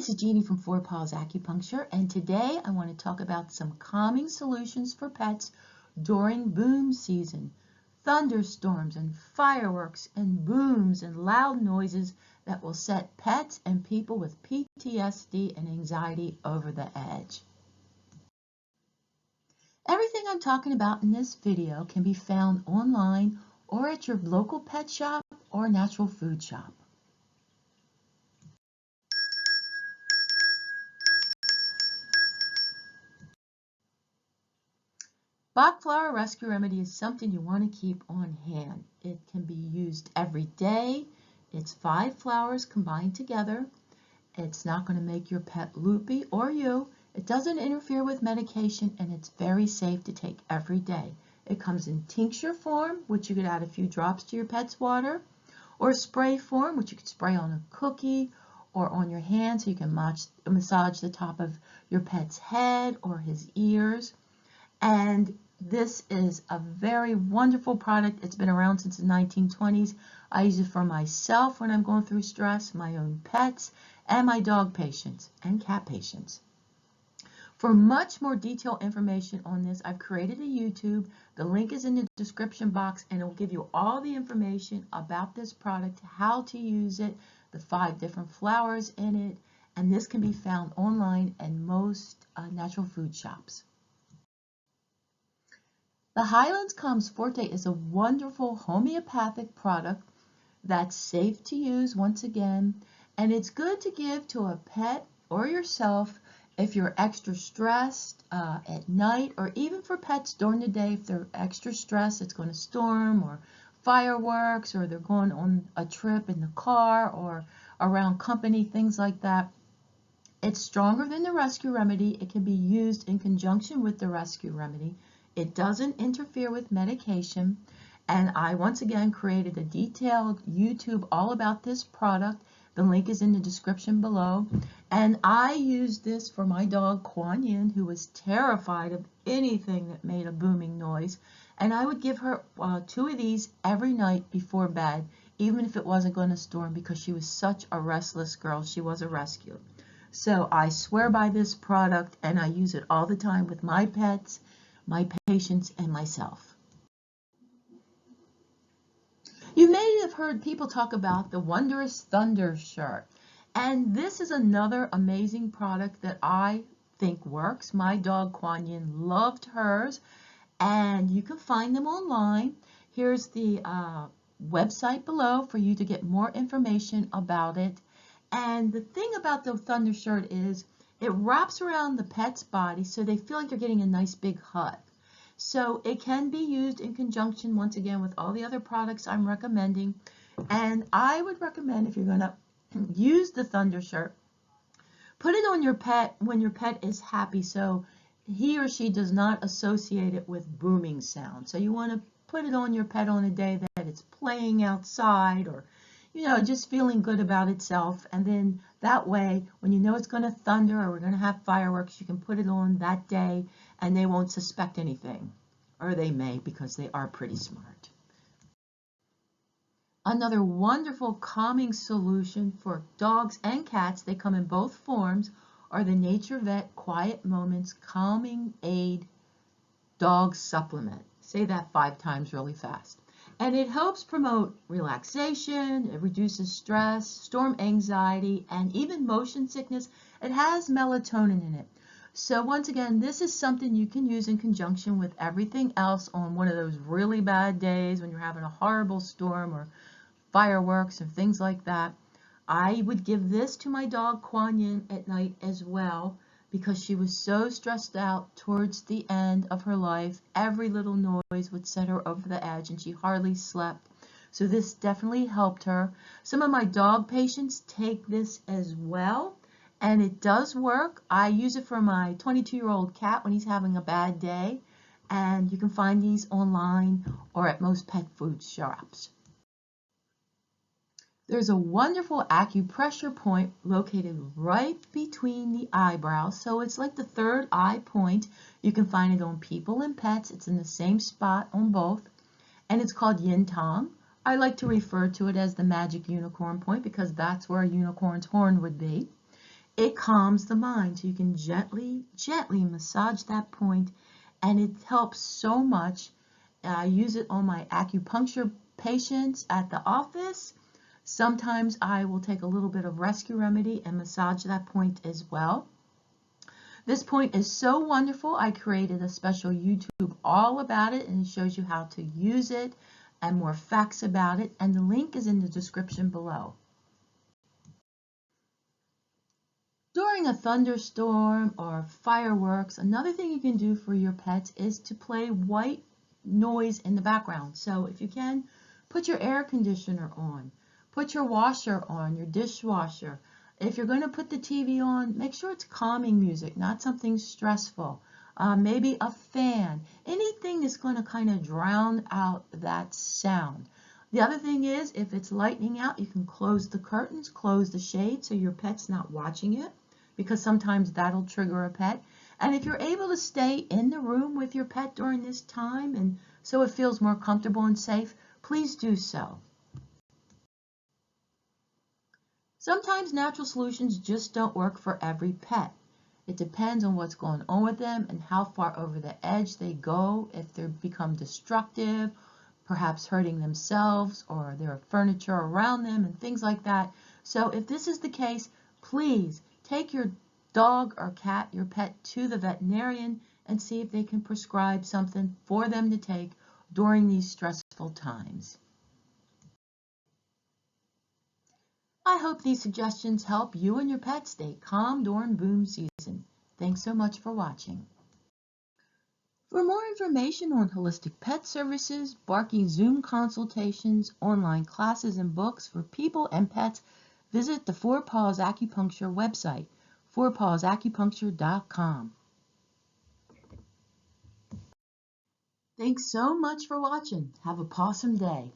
this is Jeannie from Paws Acupuncture, and today I want to talk about some calming solutions for pets during boom season. Thunderstorms and fireworks and booms and loud noises that will set pets and people with PTSD and anxiety over the edge. Everything I'm talking about in this video can be found online or at your local pet shop or natural food shop. Bach Flower Rescue Remedy is something you want to keep on hand. It can be used every day. It's 5 flowers combined together. It's not going to make your pet loopy or you. It doesn't interfere with medication, and it's very safe to take every day. It comes in tincture form, which you could add a few drops to your pet's water, or spray form, which you could spray on a cookie or on your hand so you can massage the top of your pet's head or his ears. And this is a very wonderful product. It's been around since the 1920s. I use it for myself when I'm going through stress, my own pets, and my dog patients and cat patients. For much more detailed information on this, I've created a YouTube. The link is in the description box, and it will give you all the information about this product, how to use it, the 5 different flowers in it, and this can be found online in most natural food shops. The Highlands Calms Forte is a wonderful homeopathic product that's safe to use once again, and it's good to give to a pet or yourself if you're extra stressed at night, or even for pets during the day if they're extra stressed, it's going to storm or fireworks, or they're going on a trip in the car or around company, things like that. It's stronger than the rescue remedy. It can be used in conjunction with the rescue remedy. It doesn't interfere with medication, and I once again created a detailed YouTube all about this product. The link is in the description below, and I used this for my dog Kuan Yin, who was terrified of anything that made a booming noise, and I would give her 2 of these every night before bed, even if it wasn't going to storm, because she was such a restless girl. She was a rescue. So I swear by this product, and I use it all the time with my pets, my patients, and myself. You may have heard people talk about the wondrous Thunder shirt, and this is another amazing product that I think works. My dog Kuan Yin loved hers, and you can find them online. Here's the website below for you to get more information about it. And the thing about the Thunder shirt is it wraps around the pet's body so they feel like they're getting a nice big hug. So it can be used in conjunction, once again, with all the other products I'm recommending. And I would recommend, if you're going to use the Thunder shirt, put it on your pet when your pet is happy, so he or she does not associate it with booming sound. So you want to put it on your pet on a day that it's playing outside, or just feeling good about itself. And then that way, when you know it's going to thunder or we're going to have fireworks, you can put it on that day and they won't suspect anything. Or they may, because they are pretty smart. Another wonderful calming solution for dogs and cats, they come in both forms, are the Nature Vet Quiet Moments Calming Aid Dog Supplement. Say that 5 times really fast. And it helps promote relaxation, it reduces stress, storm anxiety, and even motion sickness. It has melatonin in it. So once again, this is something you can use in conjunction with everything else on one of those really bad days when you're having a horrible storm or fireworks or things like that. I would give this to my dog Kuan Yin at night as well, because she was so stressed out towards the end of her life. Every little noise would set her over the edge, and she hardly slept. So this definitely helped her. Some of my dog patients take this as well, and it does work. I use it for my 22-year-old cat when he's having a bad day, and you can find these online or at most pet food shops. There's a wonderful acupressure point located right between the eyebrows, so it's like the 3rd eye point. You can find it on people and pets. It's in the same spot on both, and it's called Yin Tong. I like to refer to it as the magic unicorn point because that's where a unicorn's horn would be. it calms the mind. So you can gently, gently massage that point, and it helps so much. I use it on my acupuncture patients at the office. Sometimes I will take a little bit of rescue remedy and massage that point as well. This point is so wonderful. I created a special YouTube all about it, and it shows you how to use it and more facts about it, and the link is in the description below. During a thunderstorm or fireworks, another thing you can do for your pets is to play white noise in the background. So if you can, put your air conditioner on, put your washer on, your dishwasher. If you're going to put the TV on, make sure it's calming music, not something stressful. Maybe a fan, anything that's going to kind of drown out that sound. The other thing is, if it's lightning out, you can close the curtains, close the shade so your pet's not watching it, because sometimes that'll trigger a pet. And if you're able to stay in the room with your pet during this time, and so it feels more comfortable and safe, please do so. Sometimes natural solutions just don't work for every pet. It depends on what's going on with them and how far over the edge they go, if they become destructive, perhaps hurting themselves or their furniture around them and things like that. So if this is the case, please take your dog or cat, your pet, to the veterinarian and see if they can prescribe something for them to take during these stressful times. I hope these suggestions help you and your pet stay calm during boom season. Thanks so much for watching. For more information on holistic pet services, barking Zoom consultations, online classes, and books for people and pets, visit the Paws Acupuncture website, fourpawsacupuncture.com. Thanks so much for watching. Have a pawsome day.